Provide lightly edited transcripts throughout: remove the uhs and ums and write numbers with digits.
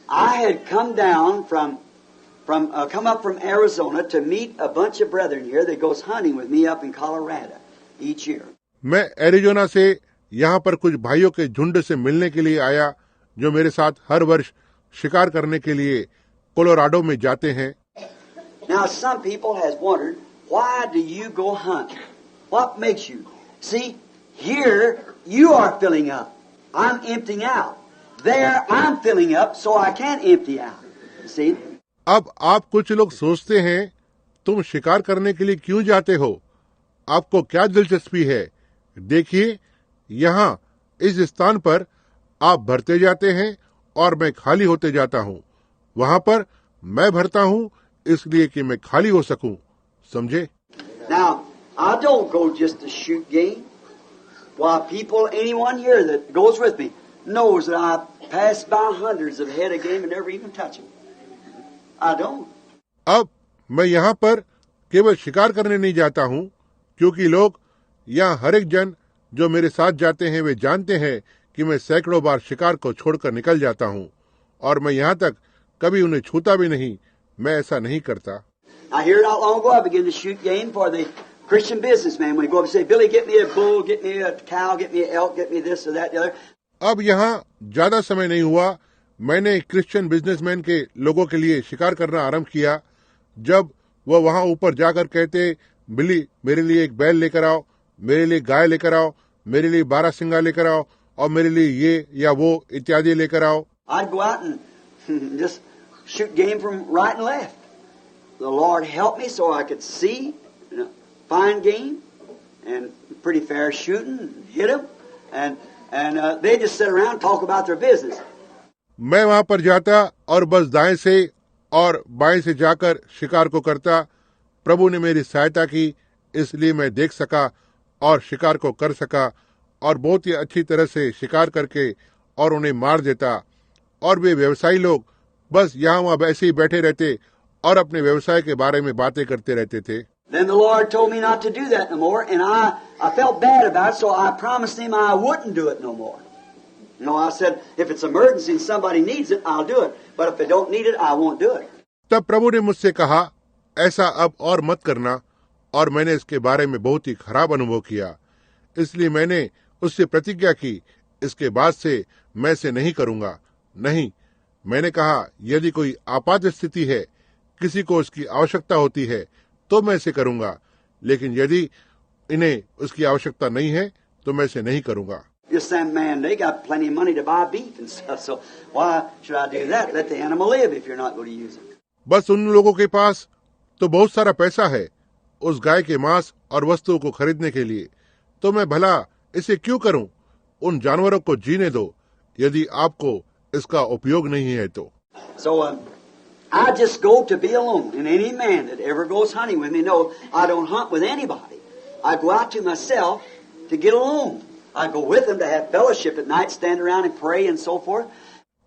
I had come down come up from Arizona to meet a bunch of brethren here that goes hunting with me up in Colorado each year. मैं Arizona से यहाँ पर कुछ भाइयों के झुंड से मिलने के लिए आया जो मेरे साथ हर वर्ष शिकार करने के लिए कोलोराडो में जाते हैं। Now some people has wondered, why do you go hunt? What makes you? See, here you are filling up. I'm emptying out. There I'm filling up so I can't empty out. See? अब आप कुछ लोग सोचते हैं तुम शिकार करने के लिए क्यों जाते हो, आपको क्या दिलचस्पी है। देखिए, यहाँ इस स्थान पर आप भरते जाते हैं और मैं खाली होते जाता हूँ। वहाँ पर मैं भरता हूँ इसलिए कि मैं खाली हो सकूं। समझे? Now, I don't go just to shoot game. Why, people, anyone here that goes with me knows that I pass by hundreds of head of game and never even touch them. I don't. अब मैं यहाँ पर केवल शिकार करने नहीं जाता हूँ, क्योंकि लोग यहाँ हर एक जन जो मेरे साथ जाते हैं वे जानते हैं कि मैं सैकड़ों बार शिकार को छोड़कर निकल जाता हूँ और मैं यहाँ तक कभी उन्हें छूता भी नहीं। मैं ऐसा नहीं करता। I hear not long ago I began to shoot game for the Christian businessman. When he go up and say, Billy, get me a bull, get me a cow, get me an elk, get me this or that, the other. अब यहाँ ज्यादा समय नहीं हुआ, मैंने Christian businessman के लोगों के लिए शिकार करना आरंभ किया। जब वह वहां ऊपर जाकर कहते, बिली मेरे लिए एक बैल लेकर आओ, मेरे लिए गाय लेकर आओ, मेरे लिए 12 सिंगा लेकर आओ और मेरे लिए ये या वो इत्यादि लेकर आओ। I'd go out and just shoot game from right and left. The Lord helped me so I could see, find game, and pretty fair shooting, hit them, and they just sit around and talk about their business. मैं वहां पर जाता और बस दाएं से और बाएं से जाकर शिकार को करता। प्रभु ने मेरी सहायता की, इसलिए मैं देख सका और शिकार को कर सका और बहुत ही अच्छी तरह से शिकार करके और उन्हें मार देता। और वे व्यवसायी लोग बस यहाँ वहाँ वैसे ही बैठे रहते और अपने व्यवसाय के बारे में बातें करते रहते थे। Then the Lord told me not to do that no more, and I felt bad about it, so I promised Him I wouldn't do it no more. I said, if it's emergency and somebody needs it, I'll do it. But if they don't need it, I won't do it. तब प्रभु ने मुझसे कहा, ऐसा अब और मत करना, और मैंने इसके बारे में बहुत ही खराब अनुभव किया। इसलिए मैंने उससे प्रतिज्ञा की, इसके बाद से मैं इसे नहीं करूंगा। नहीं, मैंने कहा, यदि कोई आपात स्थिति है, किसी को उसकी आवश्यकता होती है, तो मैं इसे करूंगा, लेकिन यदि इन्हें उसकी आवश्यकता नहीं है तो मैं इसे नहीं करूंगा। Just some man, they got plenty of money to buy beef and stuff, so why should I do that? Let the animal live if you're not going to use it. बस उन लोगों के पास तो बहुत सारा पैसा है उस गाय के मांस और वस्तुओं को खरीदने के लिए, तो मैं भला इसे क्यों करूं? उन जानवरों को जीने दो, यदि आपको इसका उपयोग नहीं है तो। So I just go to be alone, and any man that ever goes hunting with me knows I don't hunt with anybody. I go out to myself to get alone. I go with them to have fellowship at night, stand around and pray and so forth.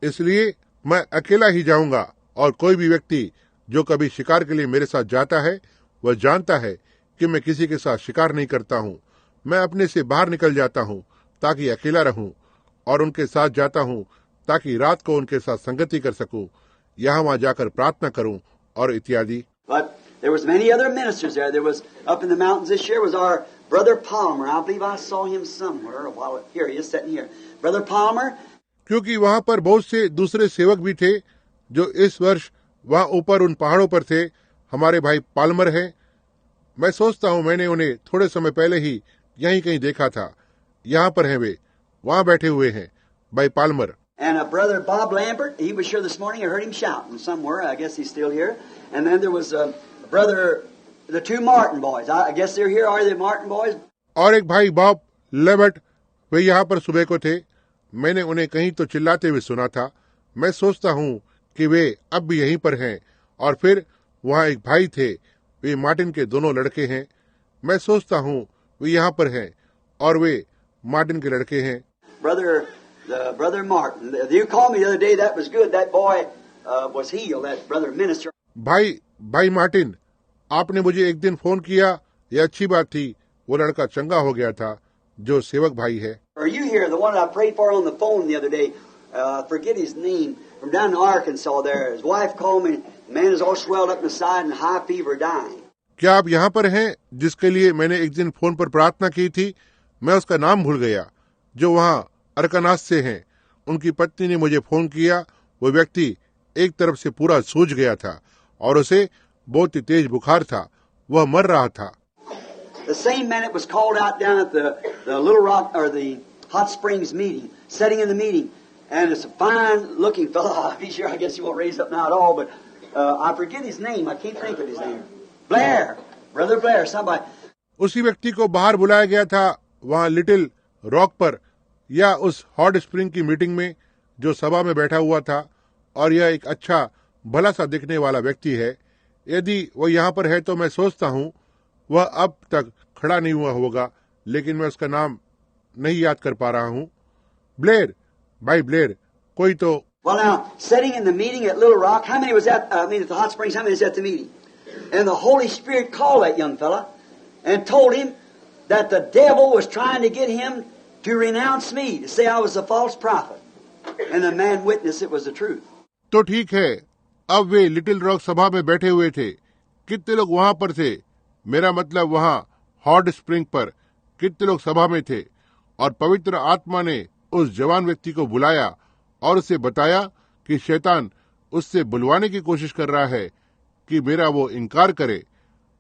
इसलिए मैं अकेला ही जाऊंगा, और कोई भी व्यक्ति जो कभी शिकार के लिए मेरे साथ जाता है वह जानता है कि मैं किसी के साथ शिकार नहीं करता हूँ। मैं अपने से बाहर निकल जाता हूँ ताकि अकेला रहूं, और उनके साथ जाता हूँ ताकि रात को उनके साथ संगति कर सकूं, यहाँ वहाँ जाकर प्रार्थना करूं और इत्यादि। But there was many other ministers there. There was up in the mountains this year was our brother Palmer. I believe I saw him somewhere a while. Here he is sitting here. Brother Palmer. क्योंकि वहाँ पर बहुत से दूसरे सेवक भी थे जो इस वर्ष वहाँ ऊपर उन पहाड़ों पर थे। हमारे भाई पाल्मर हैं। मैं सोचता हूँ मैंने उन्हें थोड़े समय पहले ही यहीं कहीं देखा था। यहाँ पर हैं वे, वहाँ बैठे हुए हैं भाई Palmer. And brother Bob Lambert, he was here this morning. I heard him shouting somewhere. I guess he's still here. And then there was brother, the two Martin boys. I guess they're here. Are they Martin boys? और एक भाई Bob Lambert, वे यहाँ पर सुबह को थे। मैंने उन्हें कहीं तो चिल्लाते हुए सुना था। मैं सोचता हूँ कि वे अब भी यहीं पर हैं। और फिर वहाँ एक भाई थे, वे मार्टिन के दोनों लड़के हैं। मैं सोचता हूँ वे यहाँ पर हैं और वे मार्टिन के लड़के हैं। Brother Martin, you called me the other day. That was good. That boy was healed. That brother minister. भाई मार्टिन, आपने मुझे एक दिन फोन किया, यह अच्छी बात थी। वो लड़का चंगा हो गया था जो सेवक भाई है। Are you here? The one I prayed for on the phone the other day. Forget his name. from down in Arkansas there. His wife called me. The man is all swelled up in the side and high fever, dying. क्या आप यहाँ पर हैं जिसके लिए मैंने एक दिन फोन पर प्रार्थना की थी? मैं उसका नाम भूल गया, जो वहाँ अरकानास से हैं। उनकी पत्नी ने मुझे फोन किया। वो व्यक्ति एक तरफ से पूरा सूज गया था और उसे बहुत ही तेज बुखार था। वह मर रहा था। The same man that was called out down at the Little Rock or the Hot Springs meeting, sitting in the meeting, and it's a fine-looking fellow. He's here. I guess he won't raise up now at all, but I forget his name. I can't think of his name. Blair, Brother Blair, somebody. उसी व्यक्ति को बाहर बुलाया गया था वहाँ little rock पर या उस हॉट स्प्रिंग की मीटिंग में, जो सभा में बैठा हुआ था, और यह एक अच्छा भला सा दिखने वाला व्यक्ति है। यदि वह यहाँ पर है तो मैं सोचता हूँ वह अब तक खड़ा नहीं हुआ होगा, लेकिन मैं उसका नाम नहीं याद कर पा रहा हूँ। ब्लेयर, भाई ब्लेयर, कोई तो। Well, now, sitting in the meeting at Little Rock, how many was at, at the Hot Springs, how many was at the meeting? And the Holy Spirit called that young fella and told him that the devil was trying to get him to renounce me, to say I was a false prophet. And the man witnessed it was the truth. तो ठीक है, अब वे little rock सभा में बैठे हुए थे। कितने लोग वहां पर थे? मेरा मतलब वहां हॉट स्प्रिंग पर कितने लोग सभा में थे? और पवित्र आत्मा ने उस जवान व्यक्ति को बुलाया और उसे बताया कि शैतान उससे बुलवाने की कोशिश कर रहा है कि मेरा वो इनकार करे,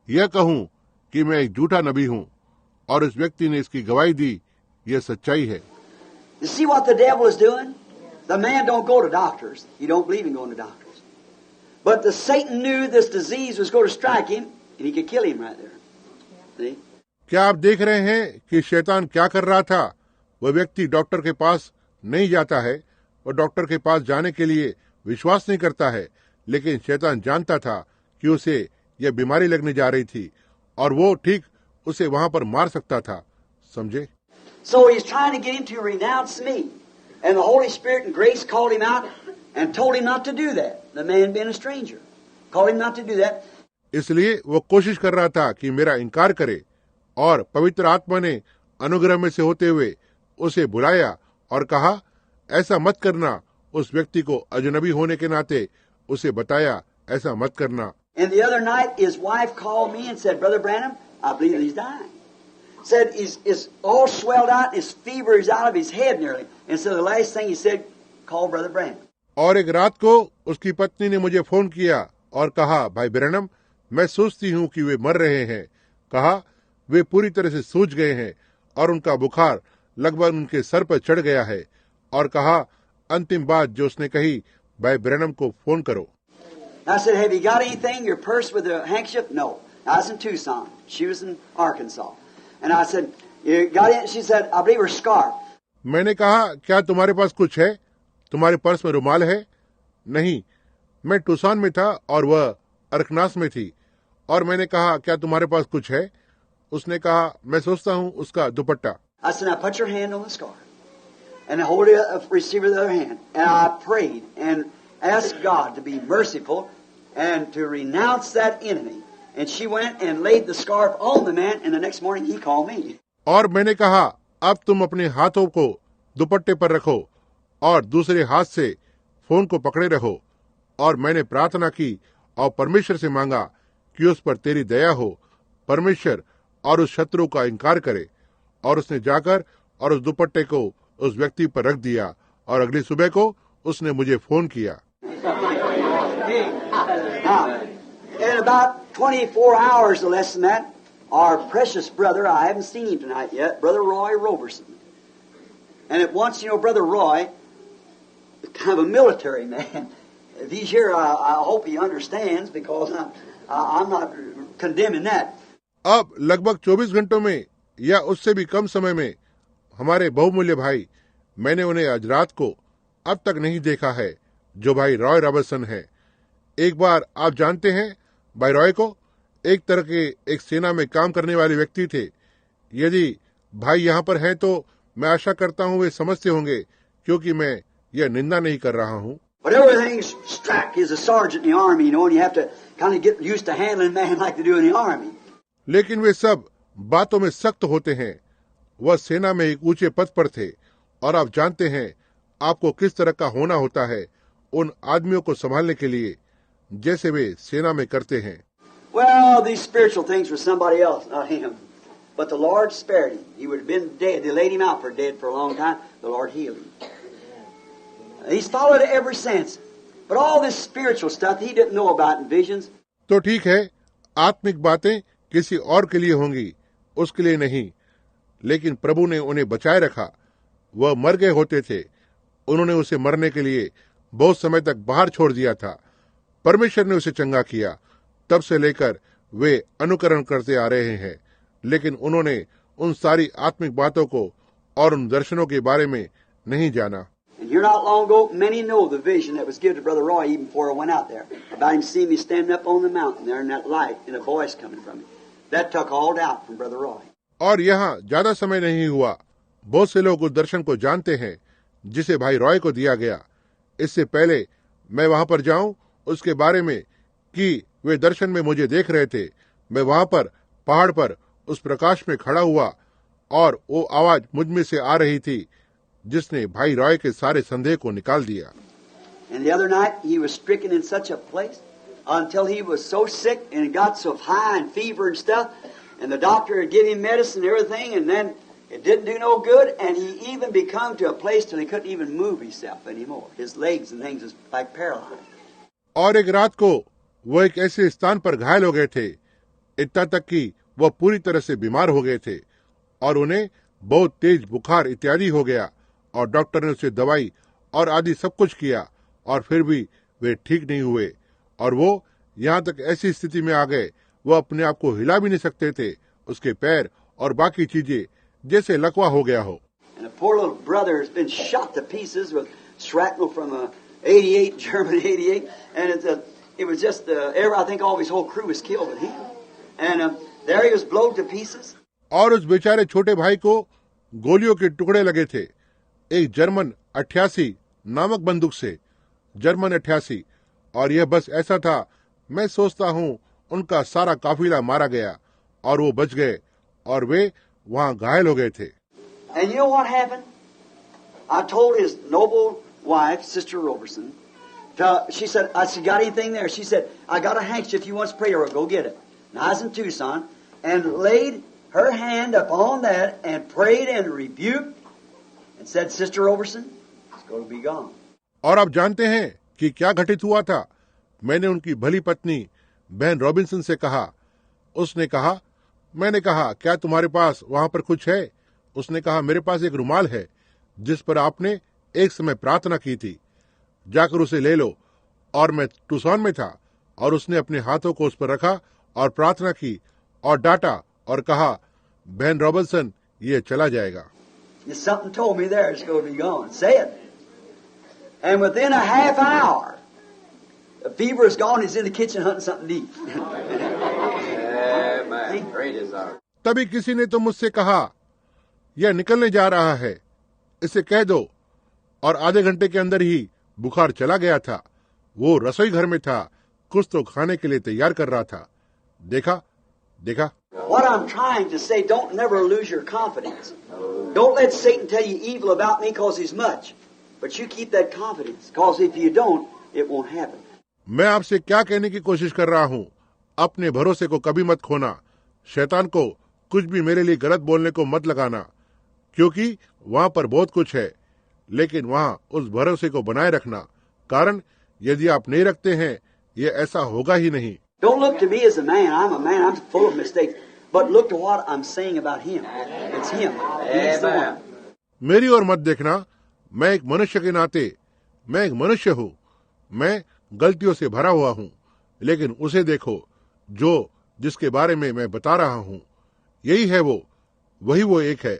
यह कहूं कि मैं एक झूठा नबी हूं। और उस व्यक्ति ने इसकी गवाही दी। यह सच्चाई है। You see what the devil is doing? The man don't go to doctors. He don't believe in going to doctors. But the Satan knew this disease was going to strike him, and he could kill him right there. See? क्या आप देख रहे हैं कि शैतान क्या कर रहा था? वह व्यक्ति डॉक्टर के पास नहीं जाता है और डॉक्टर के पास जाने के लिए विश्वास नहीं करता है, लेकिन शैतान जानता था कि उसे यह बीमारी लगने जा रही थी और वो ठीक उसे वहां पर मार सकता था। समझे? So he's trying to get him to renounce me. And the Holy Spirit and grace called him out and told him not to do that. The man being a stranger. Called him not to do that. इसलिए वो कोशिश कर रहा था कि मेरा इनकार करे, और पवित्र आत्मा ने अनुग्रह में से होते हुए उसे बुलाया और कहा, ऐसा मत करना। उस व्यक्ति को अजनबी होने के नाते उसे बताया, ऐसा मत करना। And the other night his wife called me and said, Brother Branham, I believe that he's dying. Said he's all swelled out, his fever is out of his head nearly. And so the last thing he said, call Brother Branham. और एक रात को उसकी पत्नी ने मुझे phone किया और कहा, भाई ब्रैनम, मैं सोचती हूँ कि वे मर रहे हैं। कहा, वे पूरी तरह से सूज गए हैं और उनका बुखार लगभग उनके सर पर चढ़ गया है। और कहा, अंतिम बात जो उसने कही, भाई ब्रैनम को फोन करो। I said, have you got anything, your purse with a handkerchief? No. I was in Tucson. She was in Arkansas. And I said, you got it? She said, I believe her scarf. मैंने कहा, क्या तुम्हारे पास कुछ है? तुम्हारे purse में रुमाल है? नहीं, मैं टूसान में था और वह अरकनास में थी। और मैंने कहा, क्या तुम्हारे पास कुछ है? उसने कहा, मैं सोचता हूँ उसका दुपट्टा। I said, now put your hand on the scarf and hold it, receive it with the other hand. And I prayed and asked God to be merciful and to renounce that enemy. And she went and laid the scarf on the man, and the next morning he called me. और मैंने कहा, अब तुम अपने हाथों को दुपट्टे पर रखो और दूसरे हाथ से फोन को पकड़े रहो। और मैंने प्रार्थना की और परमेश्वर से मांगा कि उस पर तेरी दया हो, परमेश्वर और उस शत्रु का इनकार करे। और उसने जाकर और उस दुपट्टे को उस व्यक्ति पर रख दिया और अगली सुबह को उसने मुझे फोन किया। In about 24 hours or less than that, our precious brother, I haven't seen him tonight yet, Brother Roy Roberson. And at once, Brother Roy, kind of a military man. If he's here, I hope he understands, because I'm not condemning that. अब लगभग 24 घंटों में या उससे भी कम समय में हमारे बहुमूल्य भाई, मैंने उन्हें आज रात को अब तक नहीं देखा है, जो भाई रॉय रॉबर्टसन है। एक बार आप जानते हैं भाई रॉय को, एक तरह के एक सेना में काम करने वाले व्यक्ति थे। यदि भाई यहाँ पर हैं तो मैं आशा करता हूँ वे समझते होंगे, क्योंकि मैं यह निंदा नहीं कर रहा हूँ। But everything's strict. He's a sergeant in the army, and you have to kind of get used to handling man like they do in the army. लेकिन वे सब बातों में सख्त होते हैं। वह सेना में एक ऊंचे पद पर थे और आप जानते हैं आपको किस तरह का होना होता है उन आदमियों को संभालने के लिए जैसे वे सेना में करते हैं। Well, these spiritual things were somebody else, not him. But the Lord spared him. He would have been dead. They laid him out for dead for a long time. The Lord healed him. He's followed it ever since. But all this spiritual stuff he didn't know about in visions. तो ठीक है, आत्मिक बातें किसी और के लिए होंगी, उसके लिए नहीं। लेकिन प्रभु ने उन्हें बचाए रखा। वह मर गए होते थे। उन्होंने उसे मरने के लिए बहुत समय तक बाहर छोड़ दिया था। परमेश्वर ने उसे चंगा किया। तब से लेकर वे अनुकरण करते आ रहे हैं, लेकिन उन्होंने उन सारी आत्मिक बातों को और उन दर्शनों के बारे में नहीं जाना। And here not long ago, many know the vision that was given to Brother Roy even before I went out there, about him seeing me standing up on the mountain there in that light and a voice coming from him. That took all doubt from Brother Roy. और यहाँ ज्यादा समय नहीं हुआ, बहुत से लोग उस दर्शन को जानते हैं जिसे भाई रॉय को दिया गया। इससे पहले मैं वहां पर जाऊं, उसके बारे में कि वे दर्शन में मुझे देख रहे थे। मैं वहां पर पहाड़ पर उस प्रकाश में खड़ा हुआ और वो आवाज मुझ में से आ रही थी जिसने भाई रॉय के सारे संदेह को निकाल दिया। And the other night he was stricken in such a place until he was so sick and got so high and fever and stuff, and the doctor had given him medicine and everything, and then it didn't do no good, and he even become to a place till he couldn't even move himself anymore. His legs and things was like paralyzed. और एक रात को वो एक ऐसे स्थान पर घायल हो गए थे, इतना तक कि वह पूरी तरह से बीमार हो गए थे और उन्हें बहुत तेज बुखार इत्यादि हो गया, और डॉक्टर ने उसे दवाई और आदि सब कुछ किया, और फिर भी वे ठीक नहीं हुए, और वो यहाँ तक ऐसी स्थिति में आ गए वो अपने आप को हिला भी नहीं सकते थे। उसके पैर और बाकी चीजें जैसे लकवा हो गया हो। And a poor little brother has been shot to pieces with shrapnel from a 88 German 88, and it was just I think all his whole crew was killed but him. And there he was blown to pieces. और उस बेचारे छोटे भाई को गोलियों के टुकड़े लगे थे, एक जर्मन 88 नामक बंदूक से, जर्मन 88, और यह बस ऐसा था। मैं सोचता हूँ उनका सारा काफिला मारा गया और वो बच गए और वे वहाँ घायल हो गए थे। And you know what happened? I told his noble wife, Sister Roberson, she said, I said, got anything there? She said, I got a handkerchief. You want to pray, or go get it. Now, I was in Tucson, and laid her hand upon that and prayed and rebuked and said, Sister Roberson, it's going to be gone. और आप जानते हैं कि क्या घटित हुआ था? मैंने उनकी भली पत्नी बहन रॉबिन्सन से कहा। उसने कहा, मैंने कहा, क्या तुम्हारे पास वहां पर कुछ है? उसने कहा, मेरे पास एक रुमाल है जिस पर आपने एक समय प्रार्थना की थी, जाकर उसे ले लो। और मैं टूसान में था और उसने अपने हाथों को उस पर रखा और प्रार्थना की और डांटा और कहा, बहन रॉबिन्सन, ये चला जाएगा। Something told me there it's going to be gone. Say it. And within a half hour, the fever is gone. He's in the kitchen hunting something to eat. Amen. Great is our. तभी किसी ने तो मुझसे कहा, यह निकलने जा रहा है, इसे कह दो। और आधे घंटे के अंदर ही बुखार चला गया था। वो रसोई घर में था, कुछ तो खाने के लिए तैयार कर रहा था। देखा देखा। What I'm trying to say, don't never lose your confidence. Don't let Satan tell you evil about me because he's much. But you keep that confidence, because if you don't, it won't happen. मैं आपसे क्या कहने की कोशिश कर रहा हूँ, अपने भरोसे को कभी मत खोना। शैतान को कुछ भी मेरे लिए गलत बोलने को मत लगाना, क्योंकि वहाँ पर बहुत कुछ है, लेकिन वहाँ उस भरोसे को बनाए रखना, कारण यदि आप नहीं रखते हैं, ये ऐसा होगा ही नहीं। Don't look to me as a man. I'm full of mistakes. But look to what I'm saying about him. It's him. He's the one. मेरी ओर मत देखना, मैं एक मनुष्य के नाते, मैं एक मनुष्य हूँ, मैं गलतियों से भरा हुआ हूँ, लेकिन उसे देखो जो जिसके बारे में मैं बता रहा हूँ, यही है वो, वही वो एक है।